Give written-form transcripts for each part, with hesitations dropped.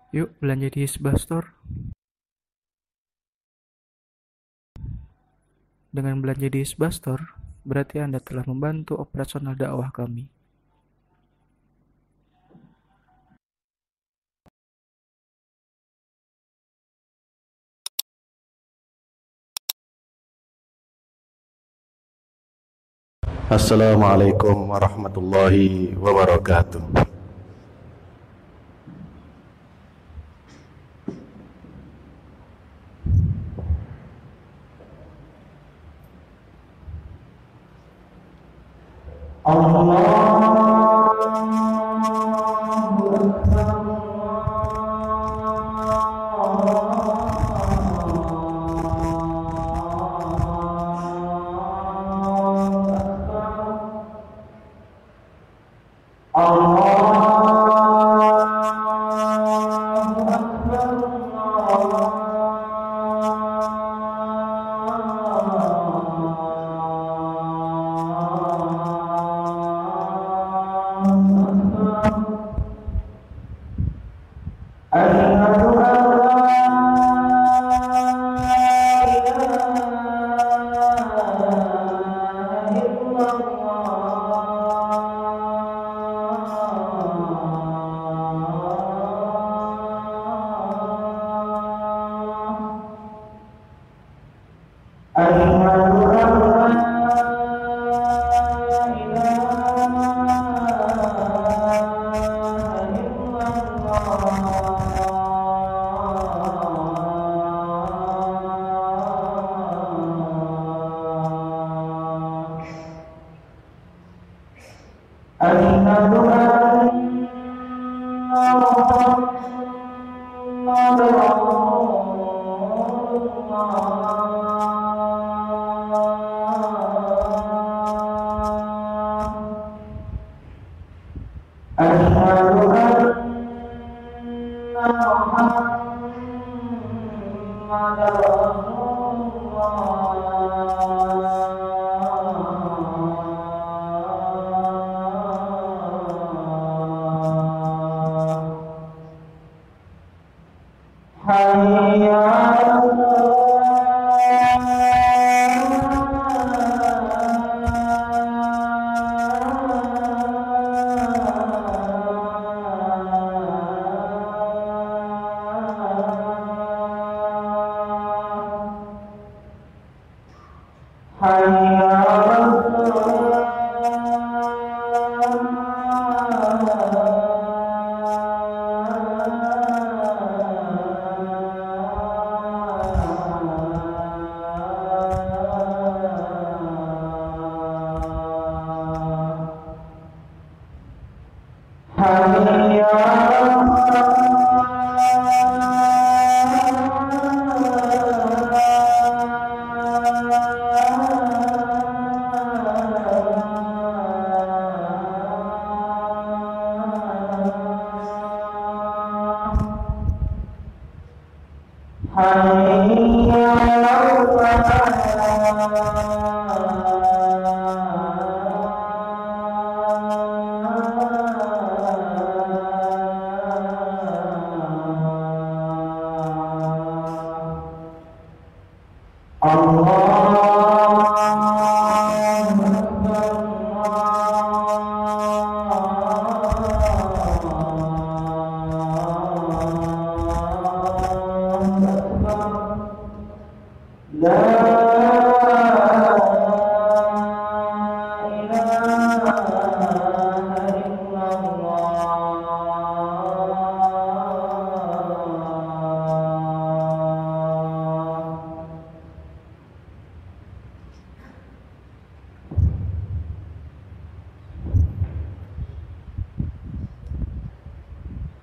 Yuk belanja di Hisbah Store. Dengan belanja di Hisbah Store, berarti Anda telah membantu operasional dakwah kami. Assalamualaikum warahmatullahi wabarakatuh.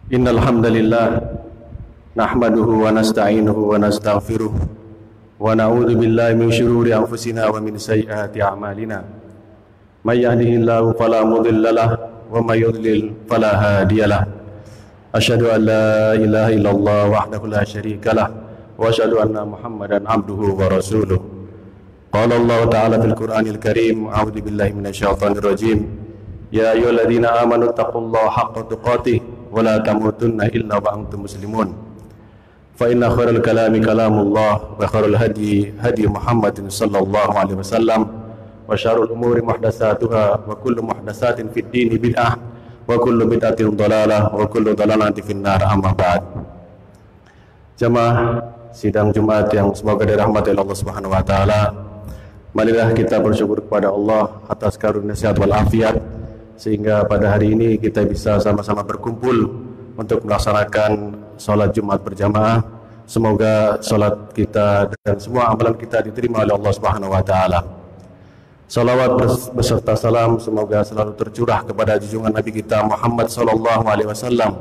Innal hamdalillah nahmaduhu wa nasta'inuhu wa nastaghfiruh wa na'udzu billahi min shururi anfusina wa min sayyiati a'malina. May yahdihillahu fala mudilla lahu wa may yudlil fala hadiyalah. Asyhadu an la ilaha illallah wahdahu la syarika lah wa asyhadu anna Muhammadan abduhu wa rasuluh. Qala Allah ta'ala fil Qur'anil Karim, a'udzu billahi minasyaitonir rajim. Ya ayyuhalladzina amanu taqullaha haqqa tuqatih wa la tamutunna illa wa antum muslimun. Fa inna khairal kalami kalamullah wa khairul hadi hadi Muhammadin sallallahu alaihi wasallam wa syarrul umuri muhdatsatuha wa kullu muhdatsatin fid dini bid'ah wa kullu bid'atin dhalalah wa kullu dhalalatin finnar. Amma ba'd. Jamaah sidang Jumat yang semoga dirahmati Allah Subhanahu wa taala, marilah kita bersyukur kepada Allah atas karunia sehat wal afiat sehingga pada hari ini kita bisa sama-sama berkumpul untuk melaksanakan sholat Jumat berjamaah. Semoga sholat kita dan semua amalan kita diterima oleh Allah Subhanahu wa taala. Salawat beserta salam semoga selalu tercurah kepada junjungan Nabi kita Muhammad sallallahu alaihi wasallam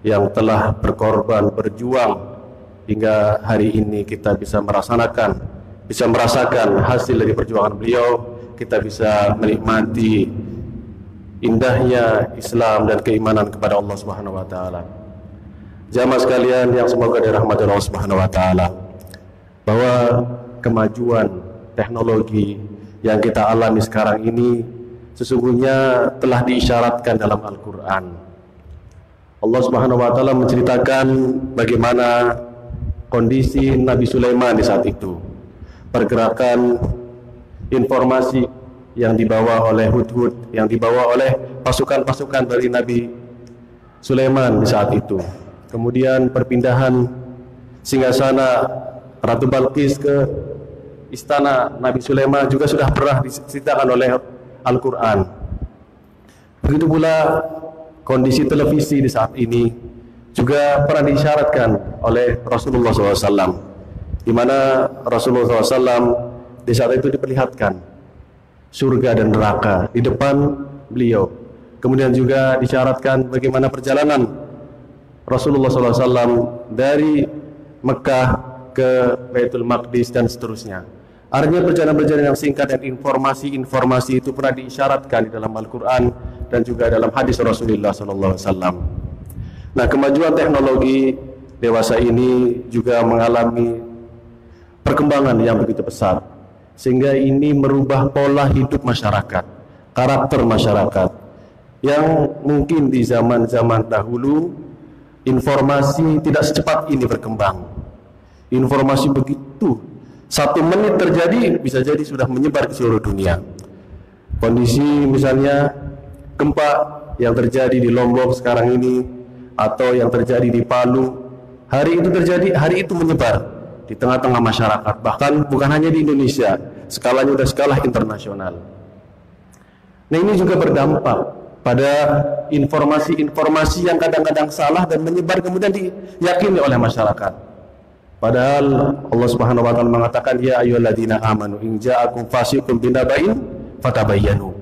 yang telah berkorban, berjuang hingga hari ini kita bisa merasakan hasil dari perjuangan beliau. Kita bisa menikmati indahnya Islam dan keimanan kepada Allah Subhanahu wa taala. Jamaah sekalian yang semoga dirahmati Allah Subhanahu wa taala, bahwa kemajuan teknologi yang kita alami sekarang ini sesungguhnya telah diisyaratkan dalam Al-Qur'an. Allah Subhanahu wa taala menceritakan bagaimana kondisi Nabi Sulaiman di saat itu, pergerakan informasi yang dibawa oleh Hudhud, yang dibawa oleh pasukan-pasukan dari Nabi Sulaiman di saat itu. Kemudian perpindahan singgasana Ratu Balqis ke istana Nabi Sulaiman juga sudah pernah diceritakan oleh Al-Quran. Begitu pula kondisi televisi di saat ini juga pernah diisyaratkan oleh Rasulullah SAW, di mana Rasulullah SAW di saat itu diperlihatkan surga dan neraka di depan beliau. Kemudian juga disyaratkan bagaimana perjalanan Rasulullah SAW dari Mekah ke Baitul Maqdis dan seterusnya. Artinya perjalanan-perjalanan yang singkat dan informasi-informasi itu pernah diisyaratkan di dalam Al-Quran dan juga dalam hadis Rasulullah SAW. Nah, kemajuan teknologi dewasa ini juga mengalami perkembangan yang begitu pesat, sehingga ini merubah pola hidup masyarakat, karakter masyarakat, yang mungkin di zaman-zaman dahulu informasi tidak secepat ini berkembang. Informasi begitu 1 menit terjadi bisa jadi sudah menyebar ke seluruh dunia. Kondisi misalnya gempa yang terjadi di Lombok sekarang ini atau yang terjadi di Palu, hari itu terjadi, hari itu menyebar di tengah-tengah masyarakat. Bahkan bukan hanya di Indonesia, skalanya sudah skala internasional. Nah, ini juga berdampak pada informasi-informasi yang kadang-kadang salah dan menyebar kemudian diyakini oleh masyarakat. Padahal Allah Subhanahu wa taala mengatakan, ya ayyuhalladzina amanu in ja'akum fasiqun binaba'in fatabayyanu.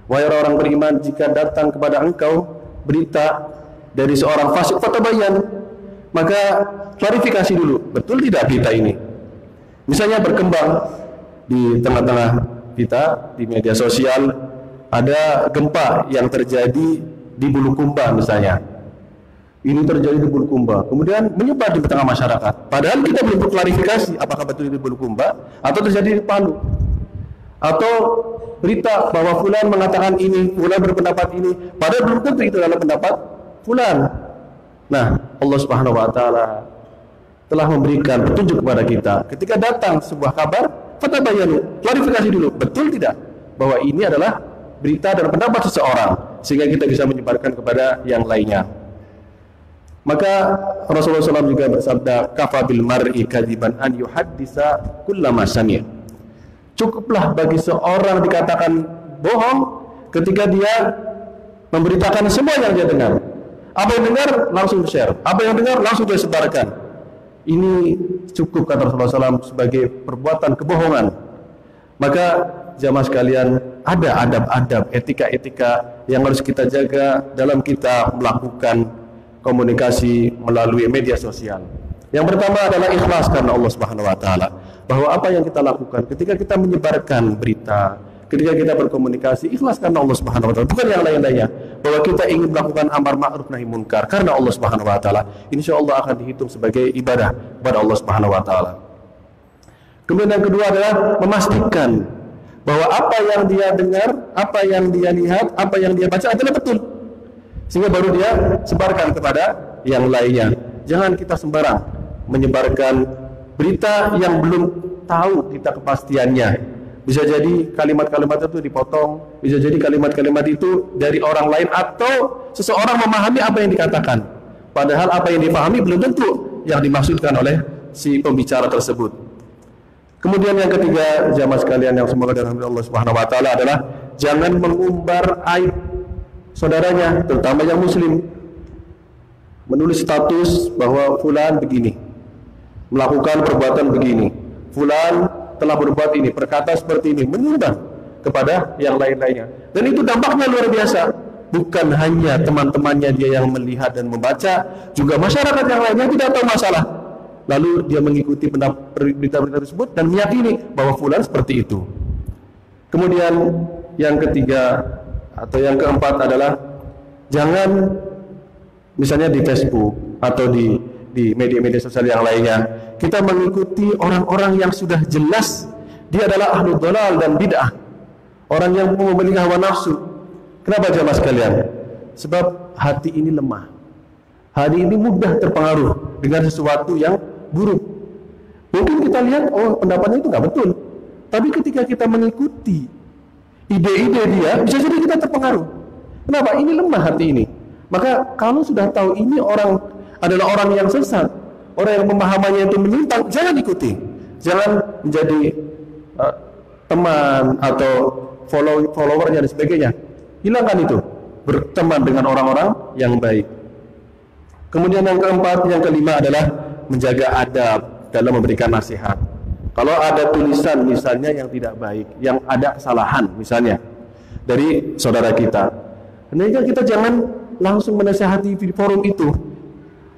Wahai orang beriman, jika datang kepada engkau berita dari seorang fasik fatabayyan, maka klarifikasi dulu, betul tidak berita ini? Misalnya berkembang di tengah-tengah kita di media sosial, ada gempa yang terjadi di Bulukumba misalnya. Ini terjadi di Bulukumba, kemudian menyebar di tengah masyarakat. Padahal kita belum klarifikasi apakah betul di Bulukumba atau terjadi di Palu. Atau berita bahwa fulan mengatakan ini, fulan berpendapat ini, padahal belum tentu itu adalah pendapat fulan. Nah, Allah Subhanahu wa taala telah memberikan petunjuk kepada kita. Ketika datang sebuah kabar, fatabayyanu, klarifikasi dulu, betul tidak bahwa ini adalah berita dan pendapat seseorang, sehingga kita bisa menyebarkan kepada yang lainnya. Maka Rasulullah SAW juga bersabda, kafa bil mar'i kadiban an yuhaddisa kullama sami'. Cukuplah bagi seorang dikatakan bohong ketika dia memberitakan semua yang dia dengar. Apa yang dengar langsung share, apa yang dengar langsung dia sebarkan. Ini cukup, kata Rasulullah SAW, sebagai perbuatan kebohongan. Maka jamaah sekalian, ada adab-adab, etika-etika yang harus kita jaga dalam kita melakukan komunikasi melalui media sosial. Yang pertama adalah ikhlas karena Allah Subhanahu wa taala. Bahwa apa yang kita lakukan ketika kita menyebarkan berita, ketika kita berkomunikasi, ikhlas karena Allah Subhanahu wa taala, bukan yang lain-lainnya. Bahwa kita ingin melakukan amar ma'ruf nahi munkar karena Allah Subhanahu wa taala, insyaallah akan dihitung sebagai ibadah kepada Allah Subhanahu wa taala. Kemudian yang kedua adalah memastikan bahwa apa yang dia dengar, apa yang dia lihat, apa yang dia baca adalah betul. sehingga baru dia sebarkan kepada yang lainnya. Jangan kita sembarang menyebarkan berita yang belum tahu kita kepastiannya. Bisa jadi kalimat-kalimat itu dipotong, bisa jadi kalimat-kalimat itu dari orang lain, atau seseorang memahami apa yang dikatakan, padahal apa yang dipahami belum tentu yang dimaksudkan oleh si pembicara tersebut. Kemudian yang ketiga, jamaah sekalian yang semoga dirahmati Allah Subhanahu wa taala, adalah jangan mengumbar aib saudaranya, terutama yang muslim. Menulis status bahwa fulan begini, melakukan perbuatan begini, fulan telah berbuat ini, berkata seperti ini, menyumbang kepada yang lain-lainnya. Dan itu dampaknya luar biasa. Bukan hanya teman-temannya dia yang melihat dan membaca, juga masyarakat yang lainnya tidak tahu masalah. Lalu dia mengikuti berita-berita tersebut dan meyakini bahwa fulan seperti itu. Kemudian yang ketiga atau yang keempat adalah jangan misalnya di Facebook atau di media-media sosial yang lainnya kita mengikuti orang-orang yang sudah jelas dia adalah ahlul dhalal dan bid'ah, orang yang memiliki hawa nafsu. Kenapa jemaah sekalian? Sebab hati ini lemah, hati ini mudah terpengaruh dengan sesuatu yang buruk. Mungkin kita lihat, oh pendapatnya itu nggak betul, tapi ketika kita mengikuti ide-ide dia, bisa jadi kita terpengaruh. Kenapa? Ini lemah hati ini. Maka kalau sudah tahu ini orang adalah orang yang sesat, orang yang pemahamannya itu menyimpang, jangan ikuti. Jangan menjadi teman atau followernya dan sebagainya. Hilangkan itu. Berteman dengan orang-orang yang baik. Kemudian yang keempat, yang kelima adalah menjaga adab dalam memberikan nasihat. Kalau ada tulisan misalnya yang tidak baik, yang ada kesalahan misalnya dari saudara kita, hendaknya kita jangan langsung menasihati di forum itu,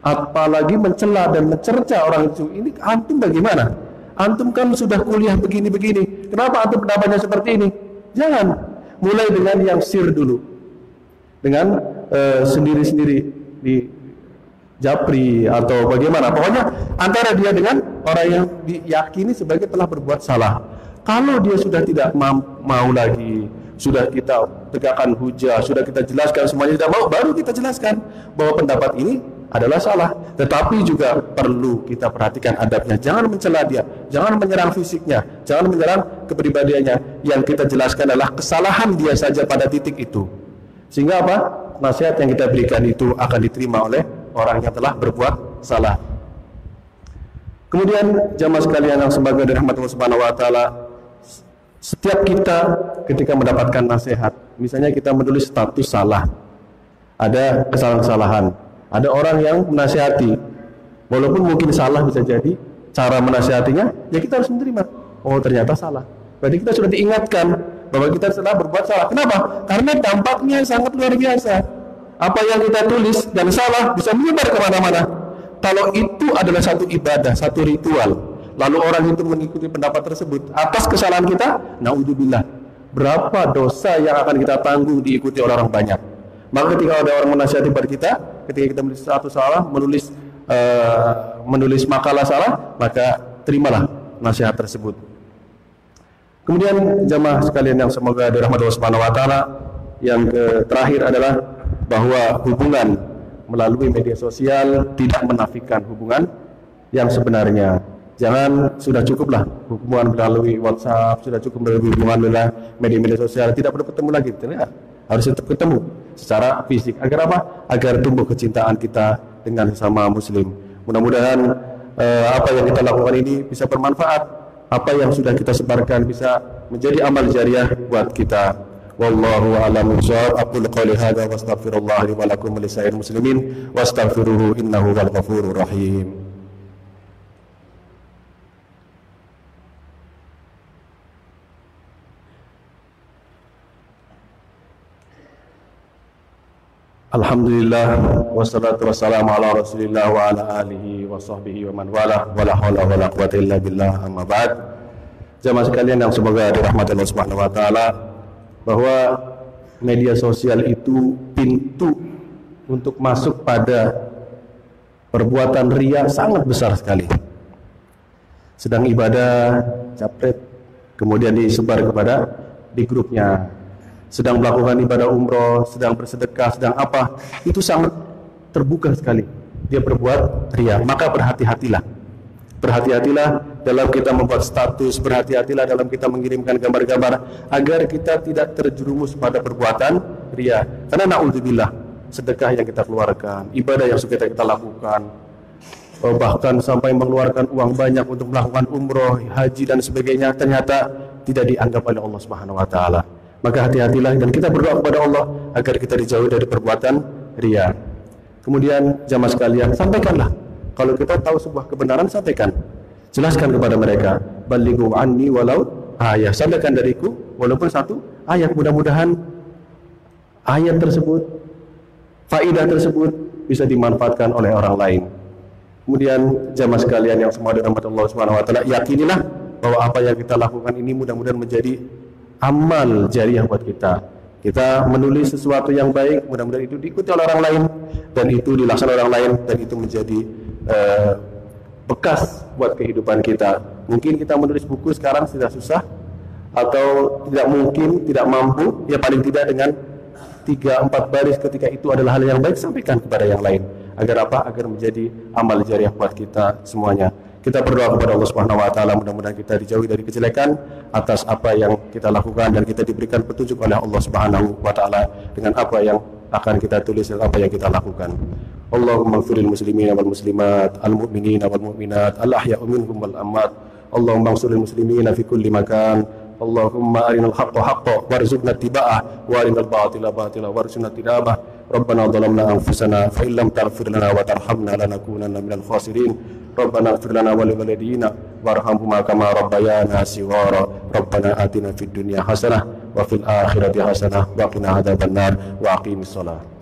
apalagi mencela dan mencerca orang itu. Ini antum bagaimana? Antum kan sudah kuliah begini-begini, kenapa antum pendapatnya seperti ini? Jangan. Mulai dengan yang sir dulu, dengan sendiri-sendiri di japri atau bagaimana, pokoknya antara dia dengan orang yang diyakini sebagai telah berbuat salah. Kalau dia sudah tidak mau lagi, sudah kita tegakkan hujah, sudah kita jelaskan semuanya tidak mau, baru kita jelaskan bahwa pendapat ini adalah salah. Tetapi juga perlu kita perhatikan adabnya, jangan mencela dia, jangan menyerang fisiknya, jangan menyerang kepribadiannya. Yang kita jelaskan adalah kesalahan dia saja pada titik itu, sehingga apa? Nasihat yang kita berikan itu akan diterima oleh orang yang telah berbuat salah. Kemudian jamaah sekalian yang sebagai rahmat Allah Subhanahu wa taala, setiap kita ketika mendapatkan nasihat, misalnya kita menulis status salah, ada kesalahan-kesalahan, ada orang yang menasihati, walaupun mungkin salah bisa jadi cara menasihatinya, ya kita harus menerima. Oh ternyata salah. Berarti kita sudah diingatkan bahwa kita telah berbuat salah. Kenapa? Karena dampaknya sangat luar biasa. Apa yang kita tulis dan salah bisa menyebar kemana-mana. Kalau itu adalah satu ibadah, satu ritual, lalu orang itu mengikuti pendapat tersebut atas kesalahan kita, naudzubillah, berapa dosa yang akan kita tanggung diikuti orang-orang banyak. Maka ketika ada orang menasihati pada kita, ketika kita menulis satu salah, menulis makalah salah, maka terimalah nasihat tersebut. Kemudian jamaah sekalian yang semoga dirahmati Allah Subhanahu wa taala, yang terakhir adalah bahwa hubungan melalui media sosial tidak menafikan hubungan yang sebenarnya. Jangan, sudah cukuplah hubungan melalui WhatsApp, sudah cukup melalui hubungan melalui media-media sosial, tidak perlu ketemu lagi. Tidak, harus tetap ketemu secara fisik. Agar apa? Agar tumbuh kecintaan kita dengan sesama muslim. Mudah-mudahan apa yang kita lakukan ini bisa bermanfaat. Apa yang sudah kita sebarkan bisa menjadi amal jariah buat kita. Wallahu a'lam bishawab. Aqulu qouli hadza wa astaghfirullah li wa lakum wa lisa'iril muslimin wastaghfiruhu innahu wal ghafurur rahim. Alhamdulillah wassalatu wassalamu ala Rasulillah wa ala alihi wa sahbihi wa man wala wala haula wala quwwata illa billah, amma ba'd. Jamaah sekalian yang semoga dirahmati Allah Subhanahu wa taala, bahwa media sosial itu pintu untuk masuk pada perbuatan riya sangat besar sekali. Sedang ibadah, japret, kemudian disebar kepada di grupnya, sedang melakukan ibadah umroh, sedang bersedekah, sedang apa, itu sangat terbuka sekali dia berbuat riya. Maka berhati-hatilah. Berhati-hatilah dalam kita membuat status, berhati-hatilah dalam kita mengirimkan gambar-gambar agar kita tidak terjerumus pada perbuatan riya. Karena na'udzubillah, sedekah yang kita keluarkan, ibadah yang suka kita lakukan, bahkan sampai mengeluarkan uang banyak untuk melakukan umroh, haji dan sebagainya, ternyata tidak dianggap oleh Allah Subhanahu wa taala. Maka hati-hatilah dan kita berdoa kepada Allah agar kita dijauhi dari perbuatan riya. Kemudian jamaah sekalian, sampaikanlah. Kalau kita tahu sebuah kebenaran, sampaikan. Jelaskan kepada mereka, balighu anni walau ayah. Sampaikan dariku walaupun satu ayat. Mudah-mudahan ayat tersebut, faidah tersebut bisa dimanfaatkan oleh orang lain. Kemudian jamaah sekalian yang semua dirahmati Allah Subhanahu wa taala, yakinilah bahwa apa yang kita lakukan ini mudah-mudahan menjadi amal jariah buat kita. Kita menulis sesuatu yang baik, mudah-mudahan itu diikuti oleh orang lain dan itu dilaksanakan orang lain dan itu menjadi bekas buat kehidupan kita. Mungkin kita menulis buku sekarang sudah susah atau tidak mungkin, tidak mampu, ya paling tidak dengan 3-4 baris ketika itu adalah hal yang baik, sampaikan kepada yang lain. Agar apa? Agar menjadi amal jariah buat kita semuanya. Kita berdoa kepada Allah Subhanahu wa taala, mudah-mudahan kita dijauhi dari kejelekan atas apa yang kita lakukan dan kita diberikan petunjuk oleh Allah Subhanahu wa taala dengan apa yang akan kita tulis dan apa yang kita lakukan. Allahumma ighfirlil muslimina wal muslimat, al mu'minina wal mu'minat, al ahya'u minhum wal amwat. Allahumma ighfirlil muslimina fi kulli makan. Allahumma arinal haqqa haqqan warzuqna ittiba'ah wa arinal batila batila warzuqna ijtinabah. Rabbana dhalamna anfusana fa illam taghfir lana wa tarhamna lanakunanna minal khasirin. Rabbana ighfir lana wa liwalidayna warhamhuma kama rabbayana shighara. Rabbana atina fid dunya hasanah wa fil akhirati hasanah wa qina adzabannar wa aqimis shalah.